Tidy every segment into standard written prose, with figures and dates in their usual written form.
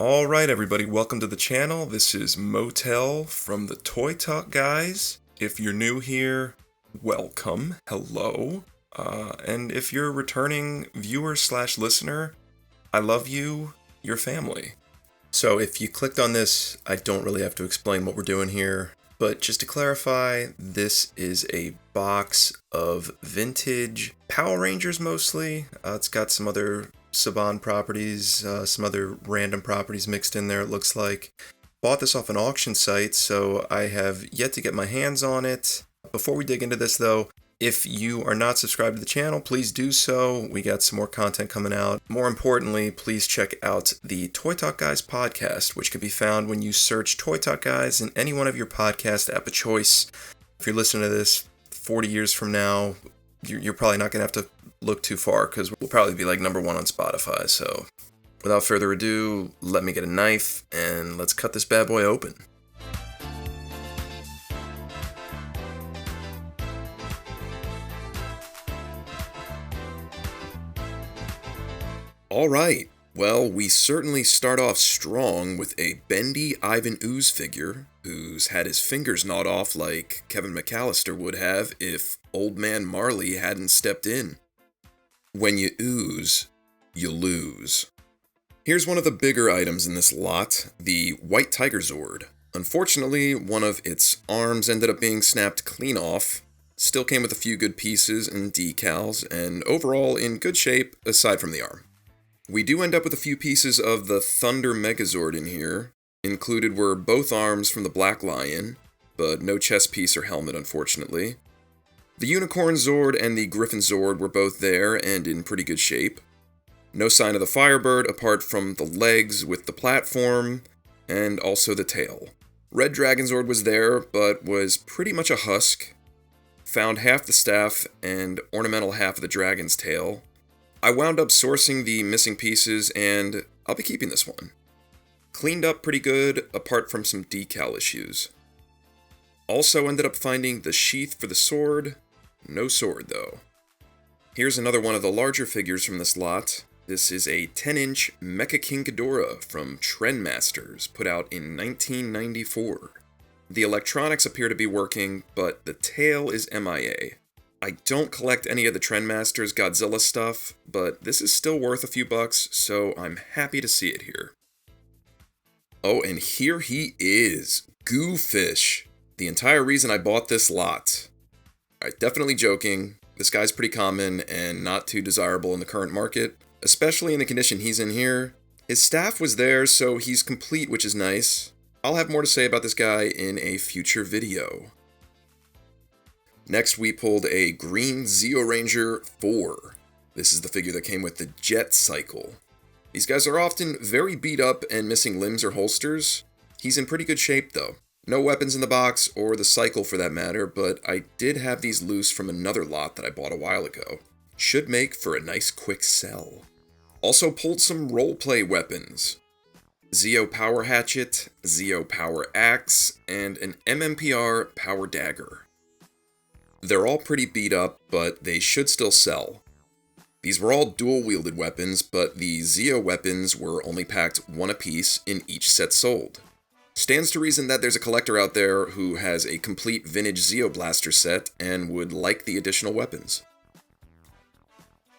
Alright everybody, welcome to the channel. This is Motel from the Toy Talk guys. If you're new here, welcome, hello. And if you're a returning viewer slash listener, I love you, your family. So if you clicked on this, I don't really have to explain what we're doing here. But just to clarify, this is a box of vintage Power Rangers mostly. It's got some other Saban properties, some other random properties mixed in there, it looks like. Bought this off an auction site, so I have yet to get my hands on it. Before we dig into this though, if you are not subscribed to the channel, please do so. We got some more content coming out. More importantly, please check out the Toy Talk Guys podcast, which can be found when you search Toy Talk Guys in any one of your podcast app of choice. If you're listening to this 40 years from now, you're probably not going to have to look too far because we'll probably be like number one on Spotify. So without further ado, let me get a knife and let's cut this bad boy open. Alright, well, we certainly start off strong with a bendy Ivan Ooze figure, who's had his fingers gnawed off like Kevin McAllister would have if Old Man Marley hadn't stepped in. When you ooze, you lose. Here's one of the bigger items in this lot, the White Tiger Zord. Unfortunately, one of its arms ended up being snapped clean off. Still came with a few good pieces and decals, and overall in good shape aside from the arm. We do end up with a few pieces of the Thunder Megazord in here. Included were both arms from the Black Lion, but no chest piece or helmet unfortunately. The Unicorn Zord and the Griffin Zord were both there and in pretty good shape. No sign of the Firebird apart from the legs with the platform, and also the tail. Red Dragon Zord was there, but was pretty much a husk. Found half the staff and ornamental half of the dragon's tail. I wound up sourcing the missing pieces, and I'll be keeping this one. Cleaned up pretty good, apart from some decal issues. Also ended up finding the sheath for the sword. No sword, though. Here's another one of the larger figures from this lot. This is a 10-inch Mecha King Ghidorah from Trendmasters, put out in 1994. The electronics appear to be working, but the tail is MIA. I don't collect any of the Trendmasters Godzilla stuff, but this is still worth a few bucks, so I'm happy to see it here. Oh, and here he is, Goofish. The entire reason I bought this lot. Alright, definitely joking. This guy's pretty common and not too desirable in the current market, especially in the condition he's in here. His staff was there, so he's complete, which is nice. I'll have more to say about this guy in a future video. Next, we pulled a green Zeo Ranger 4. This is the figure that came with the Jet Cycle. These guys are often very beat up and missing limbs or holsters. He's in pretty good shape though. No weapons in the box, or the cycle for that matter, but I did have these loose from another lot that I bought a while ago. Should make for a nice quick sell. Also pulled some roleplay weapons. Zeo Power Hatchet, Zeo Power Axe, and an MMPR Power Dagger. They're all pretty beat up, but they should still sell. These were all dual-wielded weapons, but the Zeo weapons were only packed one apiece in each set sold. Stands to reason that there's a collector out there who has a complete vintage Zeo Blaster set and would like the additional weapons.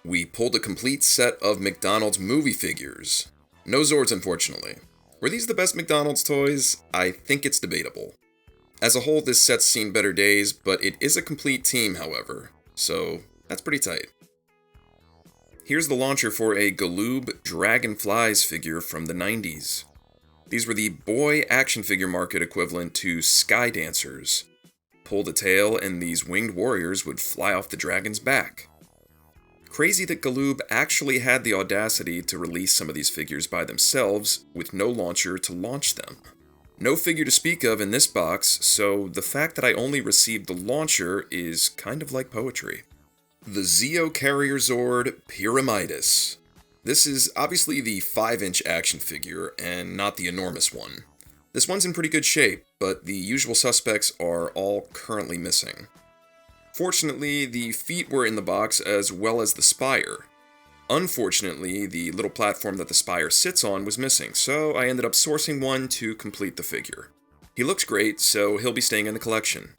We pulled a complete set of McDonald's movie figures. No Zords, unfortunately. Were these the best McDonald's toys? I think it's debatable. As a whole, this set's seen better days, but it is a complete team, however, so that's pretty tight. Here's the launcher for a Galoob Dragonflies figure from the 90s. These were the boy action figure market equivalent to Sky Dancers. Pull the tail and these winged warriors would fly off the dragon's back. Crazy that Galoob actually had the audacity to release some of these figures by themselves with no launcher to launch them. No figure to speak of in this box, so the fact that I only received the launcher is kind of like poetry. The Zeo Carrier Zord Pyramidus. This is obviously the 5-inch action figure, and not the enormous one. This one's in pretty good shape, but the usual suspects are all currently missing. Fortunately, the feet were in the box as well as the spire. Unfortunately, the little platform that the spire sits on was missing, so I ended up sourcing one to complete the figure. He looks great, so he'll be staying in the collection.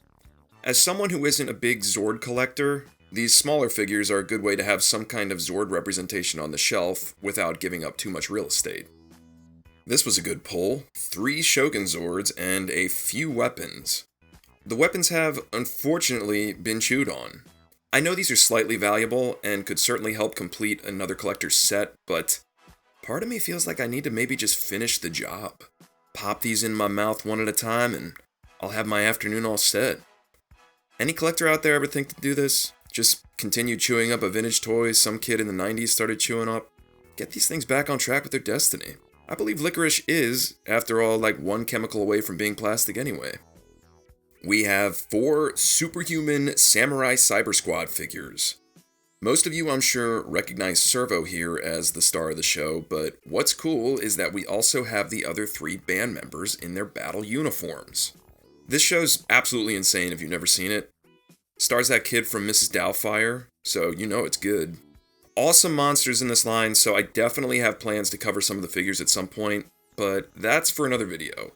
As someone who isn't a big Zord collector, these smaller figures are a good way to have some kind of Zord representation on the shelf without giving up too much real estate. This was a good pull, 3 Shogun Zords and a few weapons. The weapons have, unfortunately, been chewed on. I know these are slightly valuable and could certainly help complete another collector's set, but part of me feels like I need to maybe just finish the job. Pop these in my mouth one at a time and I'll have my afternoon all set. Any collector out there ever think to do this? Just continue chewing up a vintage toy some kid in the 90s started chewing up? Get these things back on track with their destiny. I believe licorice is, after all, like one chemical away from being plastic anyway. We have 4 superhuman Samurai Cyber Squad figures. Most of you, I'm sure, recognize Servo here as the star of the show, but what's cool is that we also have the other 3 band members in their battle uniforms. This show's absolutely insane if you've never seen it. Stars that kid from Mrs. Doubtfire, so you know it's good. Awesome monsters in this line, so I definitely have plans to cover some of the figures at some point, but that's for another video.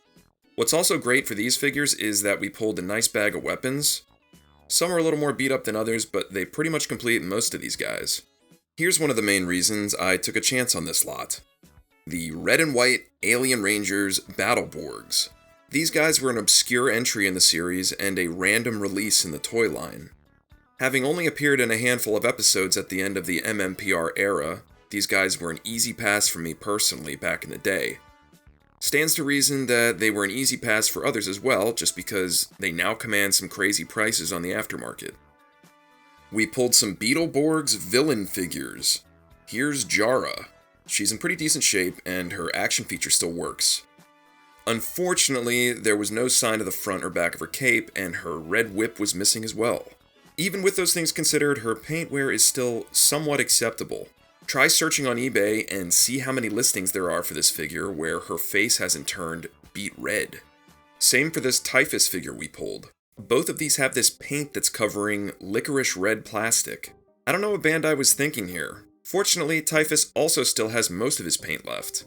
What's also great for these figures is that we pulled a nice bag of weapons. Some are a little more beat up than others, but they pretty much complete most of these guys. Here's one of the main reasons I took a chance on this lot. The red and white Alien Rangers Battleborgs. These guys were an obscure entry in the series and a random release in the toy line. Having only appeared in a handful of episodes at the end of the MMPR era, these guys were an easy pass for me personally back in the day. Stands to reason that they were an easy pass for others as well, just because they now command some crazy prices on the aftermarket. We pulled some Beetleborgs villain figures. Here's Jara. She's in pretty decent shape, and her action feature still works. Unfortunately, there was no sign of the front or back of her cape, and her red whip was missing as well. Even with those things considered, her paint wear is still somewhat acceptable. Try searching on eBay and see how many listings there are for this figure where her face hasn't turned beet red. Same for this Typhus figure we pulled. Both of these have this paint that's covering licorice red plastic. I don't know what Bandai was thinking here. Fortunately, Typhus also still has most of his paint left.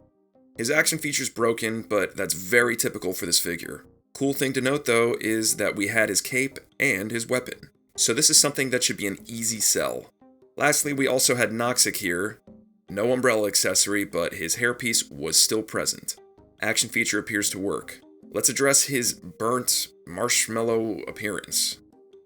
His action feature's broken, but that's very typical for this figure. Cool thing to note though is that we had his cape and his weapon. So this is something that should be an easy sell. Lastly, we also had Noxic here. No umbrella accessory, but his hairpiece was still present. Action feature appears to work. Let's address his burnt marshmallow appearance.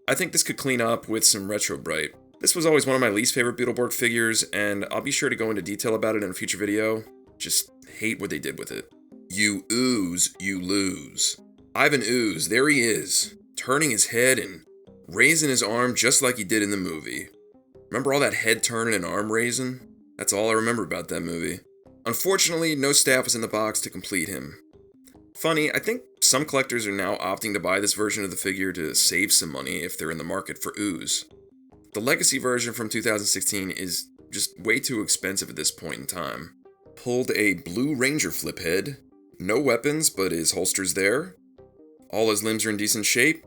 I think this could clean up with some retro bright. This was always one of my least favorite Beetleborg figures, and I'll be sure to go into detail about it in a future video. Just hate what they did with it. You ooze, you lose. Ivan Ooze, there he is, turning his head and raising his arm just like he did in the movie. Remember all that head turning and arm raising? That's all I remember about that movie. Unfortunately, no staff was in the box to complete him. Funny, I think some collectors are now opting to buy this version of the figure to save some money if they're in the market for Ooze. The Legacy version from 2016 is just way too expensive at this point in time. Pulled a Blue Ranger flip head. No weapons, but his holster's there. All his limbs are in decent shape.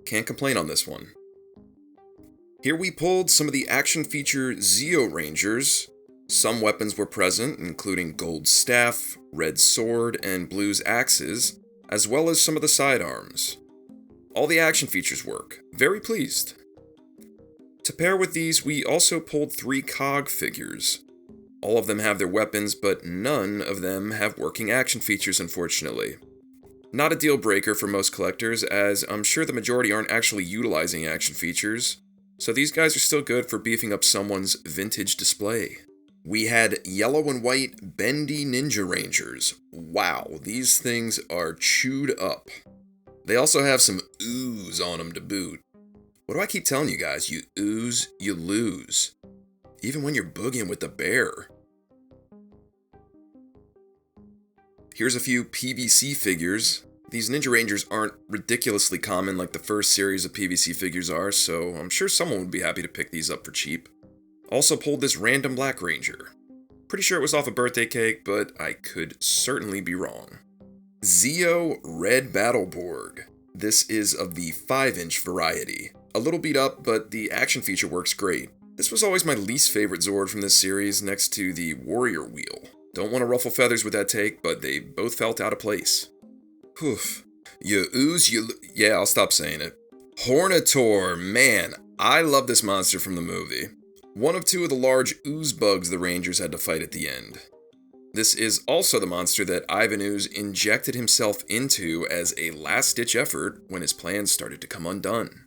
Can't complain on this one. Here we pulled some of the action feature Zeo Rangers. Some weapons were present, including Gold's staff, Red's sword, and Blue's axes, as well as some of the sidearms. All the action features work. Very pleased. To pair with these, we also pulled 3 COG figures. All of them have their weapons, but none of them have working action features, unfortunately. Not a deal breaker for most collectors, as I'm sure the majority aren't actually utilizing action features, so these guys are still good for beefing up someone's vintage display. We had yellow and white bendy Ninja Rangers. Wow, these things are chewed up. They also have some ooze on them to boot. What do I keep telling you guys? You ooze, you lose. Even when you're boogieing with the bear. Here's a few PVC figures. These Ninja Rangers aren't ridiculously common like the first series of PVC figures are, so I'm sure someone would be happy to pick these up for cheap. Also pulled this random Black Ranger. Pretty sure it was off a birthday cake, but I could certainly be wrong. Zeo Red Battleborg. This is of the 5-inch variety. A little beat up, but the action feature works great. This was always my least favorite Zord from this series, next to the Warrior Wheel. Don't want to ruffle feathers with that take, but they both felt out of place. Whew. You ooze, yeah, I'll stop saying it. Hornator, man, I love this monster from the movie. One of two of the large ooze bugs the Rangers had to fight at the end. This is also the monster that Ivan Ooze injected himself into as a last-ditch effort when his plans started to come undone.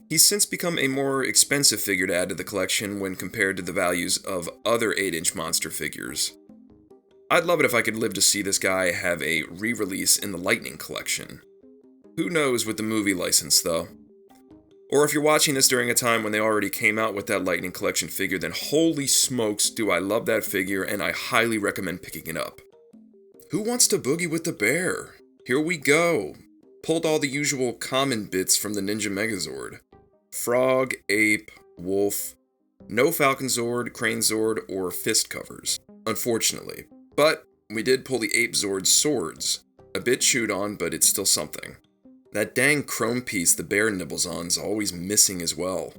He's since become a more expensive figure to add to the collection when compared to the values of other 8-inch monster figures. I'd love it if I could live to see this guy have a re-release in the Lightning collection. Who knows with the movie license, though? Or if you're watching this during a time when they already came out with that Lightning collection figure, then holy smokes do I love that figure and I highly recommend picking it up. Who wants to boogie with the bear? Here we go. Pulled all the usual common bits from the Ninja Megazord. Frog, ape, wolf. No Falcon Zord, Crane Zord, or fist covers, unfortunately. But we did pull the ape Zord's swords. A bit chewed on, but it's still something. That dang chrome piece the bear nibbles on's always missing as well.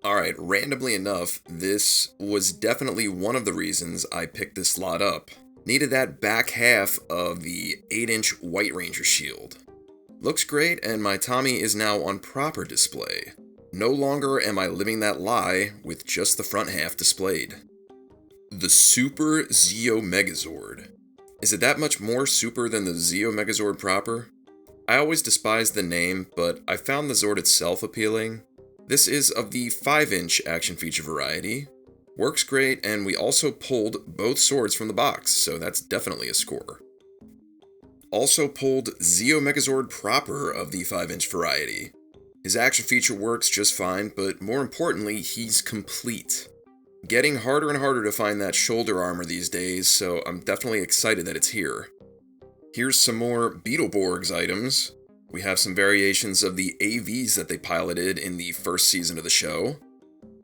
Alright, randomly enough, this was definitely one of the reasons I picked this slot up. Needed that back half of the 8-inch White Ranger shield. Looks great, and my Tommy is now on proper display. No longer am I living that lie with just the front half displayed. The Super Zeo Megazord. Is it that much more super than the Zeo Megazord proper? I always despised the name, but I found the Zord itself appealing. This is of the 5-inch action feature variety. Works great, and we also pulled both swords from the box, so that's definitely a score. Also pulled Zeo Megazord proper of the 5-inch variety. His action feature works just fine, but more importantly, he's complete. Getting harder and harder to find that shoulder armor these days, so I'm definitely excited that it's here. Here's some more Beetleborgs items. We have some variations of the AVs that they piloted in the first season of the show.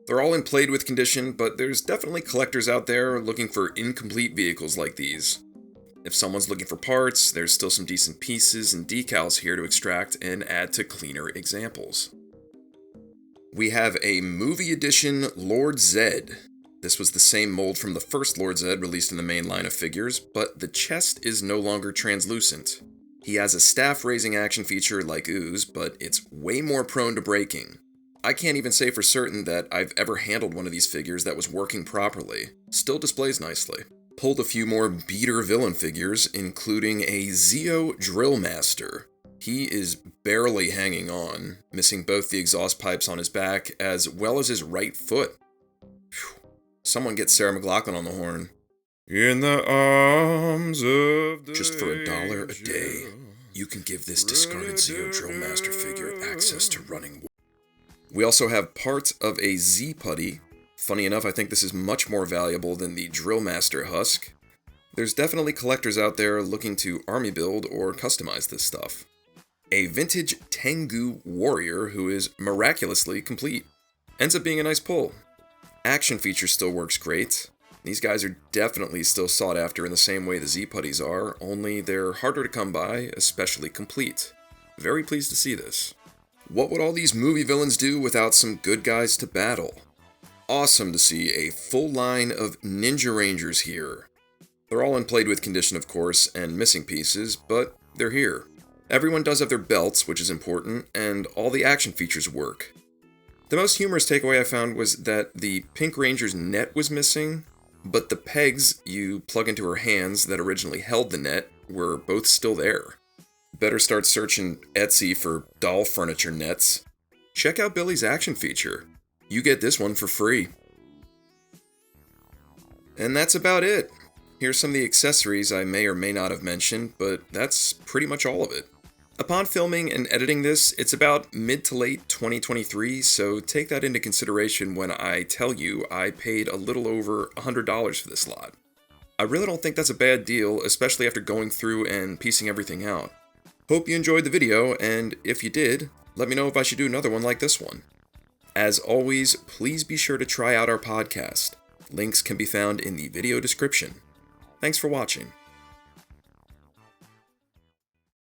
They're all in played with condition, but there's definitely collectors out there looking for incomplete vehicles like these. If someone's looking for parts, there's still some decent pieces and decals here to extract and add to cleaner examples. We have a movie edition Lord Zed. This was the same mold from the first Lord Zed released in the main line of figures, but the chest is no longer translucent. He has a staff-raising action feature like Ooze, but it's way more prone to breaking. I can't even say for certain that I've ever handled one of these figures that was working properly. Still displays nicely. Pulled a few more beater villain figures, including a Zeo Drill Master. He is barely hanging on, missing both the exhaust pipes on his back as well as his right foot. Whew. Someone get Sarah McLachlan on the horn. In the arms of the Just for $1 a day, you can give this discarded Zeo Drill Master figure access to running water. We also have parts of a Z-Putty. Funny enough, I think this is much more valuable than the Drill Master husk. There's definitely collectors out there looking to army build or customize this stuff. A vintage Tengu warrior who is miraculously complete. Ends up being a nice pull. Action feature still works great. These guys are definitely still sought after in the same way the Z-Putties are, only they're harder to come by, especially complete. Very pleased to see this. What would all these movie villains do without some good guys to battle? Awesome to see a full line of Ninja Rangers here. They're all in played with condition, of course, and missing pieces, but they're here. Everyone does have their belts, which is important, and all the action features work. The most humorous takeaway I found was that the Pink Ranger's net was missing, but the pegs you plug into her hands that originally held the net were both still there. Better start searching Etsy for doll furniture nets. Check out Billy's action feature. You get this one for free. And that's about it. Here's some of the accessories I may or may not have mentioned, but that's pretty much all of it. Upon filming and editing this, it's about mid to late 2023, so take that into consideration when I tell you I paid a little over $100 for this lot. I really don't think that's a bad deal, especially after going through and piecing everything out. Hope you enjoyed the video, and if you did, let me know if I should do another one like this one. As always, please be sure to try out our podcast. Links can be found in the video description. Thanks for watching.